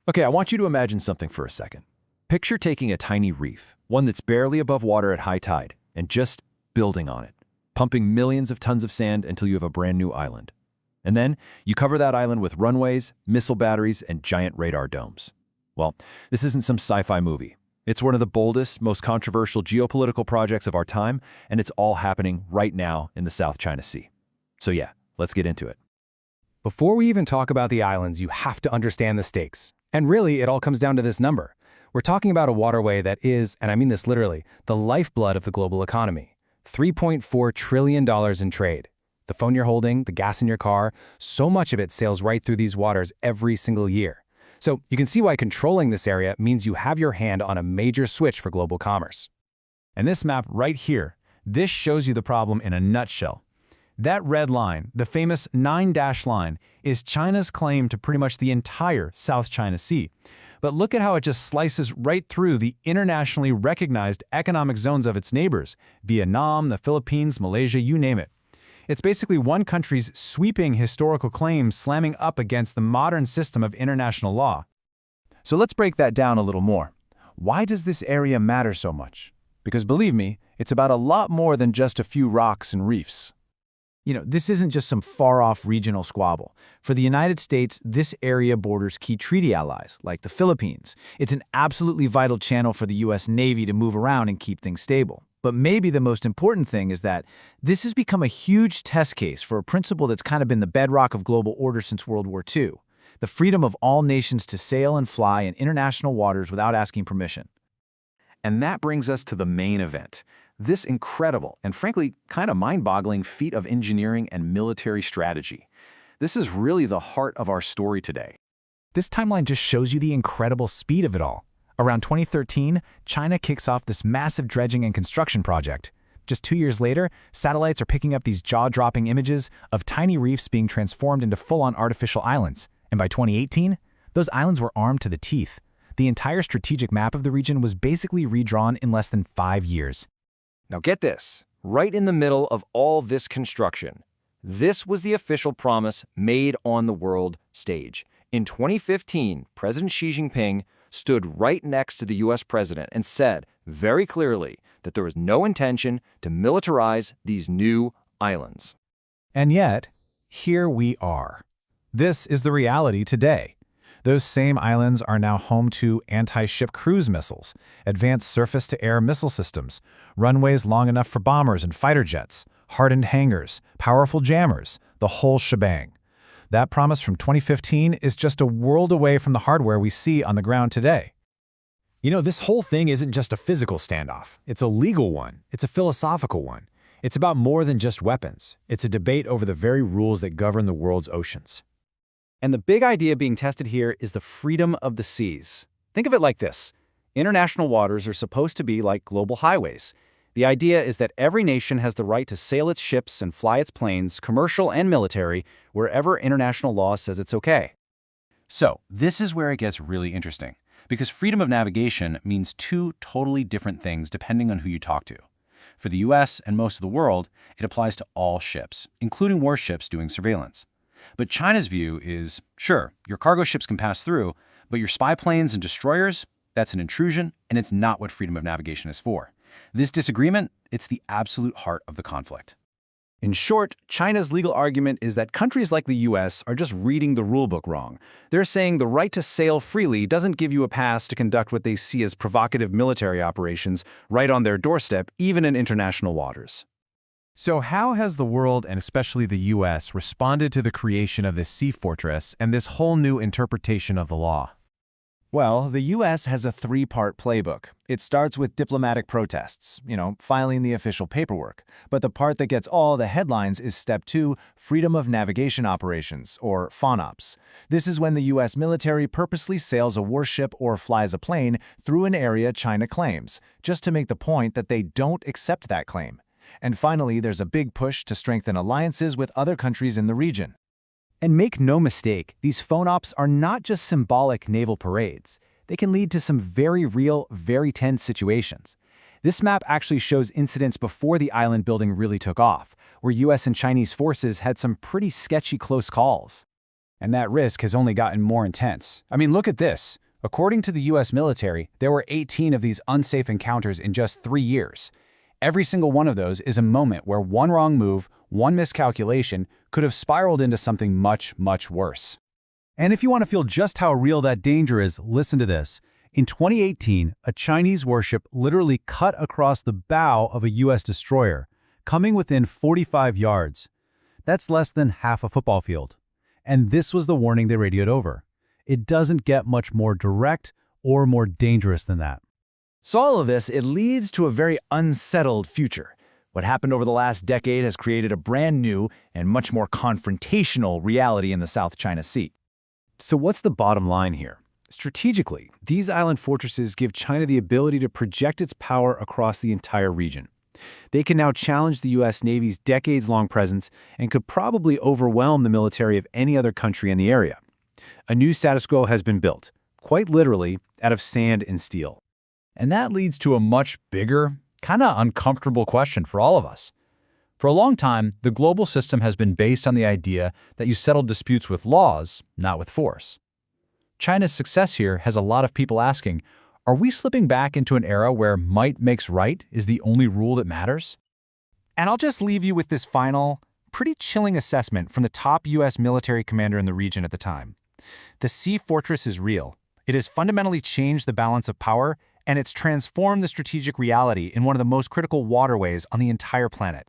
Okay, I want you to imagine something for a second. Picture taking a tiny reef, one that's barely above water at high tide, and just building on it, pumping millions of tons of sand until you have a brand new island. And then you cover that island with runways, missile batteries, and giant radar domes. Well, this isn't some sci-fi movie. It's one of the boldest, most controversial geopolitical projects of our time, and it's all happening right now in the South China Sea. So yeah, let's get into it. Before we even talk about the islands, you have to understand the stakes. And really, it all comes down to this number. We're talking about a waterway that is, and I mean this literally, the lifeblood of the global economy. $3.4 trillion in trade. The phone you're holding, the gas in your car, so much of it sails right through these waters every single year. So you can see why controlling this area means you have your hand on a major switch for global commerce. And this map right here, this shows you the problem in a nutshell. That red line, the famous 9-dash line, is China's claim to pretty much the entire South China Sea. But look at how it just slices right through the internationally recognized economic zones of its neighbors, Vietnam, the Philippines, Malaysia, you name it. It's basically one country's sweeping historical claims slamming up against the modern system of international law. So let's break that down a little more. Why does this area matter so much? Because believe me, it's about a lot more than just a few rocks and reefs. This isn't just some far-off regional squabble. For the United States, this area borders key treaty allies, like the Philippines. It's an absolutely vital channel for the U.S. Navy to move around and keep things stable. But maybe the most important thing is that this has become a huge test case for a principle that's kind of been the bedrock of global order since World War II, the freedom of all nations to sail and fly in international waters without asking permission. And that brings us to the main event. This incredible and frankly kind of mind-boggling feat of engineering and military strategy. This is really the heart of our story today. This timeline just shows you the incredible speed of it all. Around 2013, China kicks off this massive dredging and construction project. Just 2 years later, satellites are picking up these jaw-dropping images of tiny reefs being transformed into full-on artificial islands. And by 2018, those islands were armed to the teeth. The entire strategic map of the region was basically redrawn in less than 5 years. Now get this, right in the middle of all this construction, this was the official promise made on the world stage. In 2015, President Xi Jinping stood right next to the U.S. president and said very clearly that there was no intention to militarize these new islands. And yet, here we are. This is the reality today. Those same islands are now home to anti-ship cruise missiles, advanced surface-to-air missile systems, runways long enough for bombers and fighter jets, hardened hangars, powerful jammers, the whole shebang. That promise from 2015 is just a world away from the hardware we see on the ground today. This whole thing isn't just a physical standoff. It's a legal one. It's a philosophical one. It's about more than just weapons. It's a debate over the very rules that govern the world's oceans. And the big idea being tested here is the freedom of the seas. Think of it like this. International waters are supposed to be like global highways. The idea is that every nation has the right to sail its ships and fly its planes, commercial and military, wherever international law says it's okay. So, this is where it gets really interesting, because freedom of navigation means two totally different things depending on who you talk to. For the US and most of the world, it applies to all ships, including warships doing surveillance. But China's view is, sure, your cargo ships can pass through, but your spy planes and destroyers, that's an intrusion, and it's not what freedom of navigation is for. This disagreement, it's the absolute heart of the conflict. In short, China's legal argument is that countries like the US are just reading the rulebook wrong. They're saying the right to sail freely doesn't give you a pass to conduct what they see as provocative military operations right on their doorstep, even in international waters. So how has the world, and especially the US, responded to the creation of this sea fortress and this whole new interpretation of the law? Well, the U.S. has a three-part playbook. It starts with diplomatic protests, filing the official paperwork. But the part that gets all the headlines is Step 2, Freedom of Navigation Operations, or FONOPs. This is when the U.S. military purposely sails a warship or flies a plane through an area China claims, just to make the point that they don't accept that claim. And finally, there's a big push to strengthen alliances with other countries in the region. And make no mistake, these FONOPs are not just symbolic naval parades. They can lead to some very real, very tense situations. This map actually shows incidents before the island building really took off, where US and Chinese forces had some pretty sketchy close calls. And that risk has only gotten more intense. I mean, look at this. According to the US military, there were 18 of these unsafe encounters in just 3 years. Every single one of those is a moment where one wrong move, one miscalculation, could have spiraled into something much, much worse. And if you want to feel just how real that danger is, listen to this. In 2018, a Chinese warship literally cut across the bow of a US destroyer, coming within 45 yards. That's less than half a football field. And this was the warning they radioed over. It doesn't get much more direct or more dangerous than that. So all of this, it leads to a very unsettled future. What happened over the last decade has created a brand new and much more confrontational reality in the South China Sea. So what's the bottom line here? Strategically, these island fortresses give China the ability to project its power across the entire region. They can now challenge the U.S. Navy's decades-long presence and could probably overwhelm the military of any other country in the area. A new status quo has been built, quite literally, out of sand and steel. And that leads to a much bigger, kind of uncomfortable question for all of us. For a long time, the global system has been based on the idea that you settle disputes with laws, not with force. China's success here has a lot of people asking, are we slipping back into an era where might makes right is the only rule that matters? And I'll just leave you with this final, pretty chilling assessment from the top U.S. military commander in the region at the time. The sea fortress is real. It has fundamentally changed the balance of power, and it's transformed the strategic reality in one of the most critical waterways on the entire planet.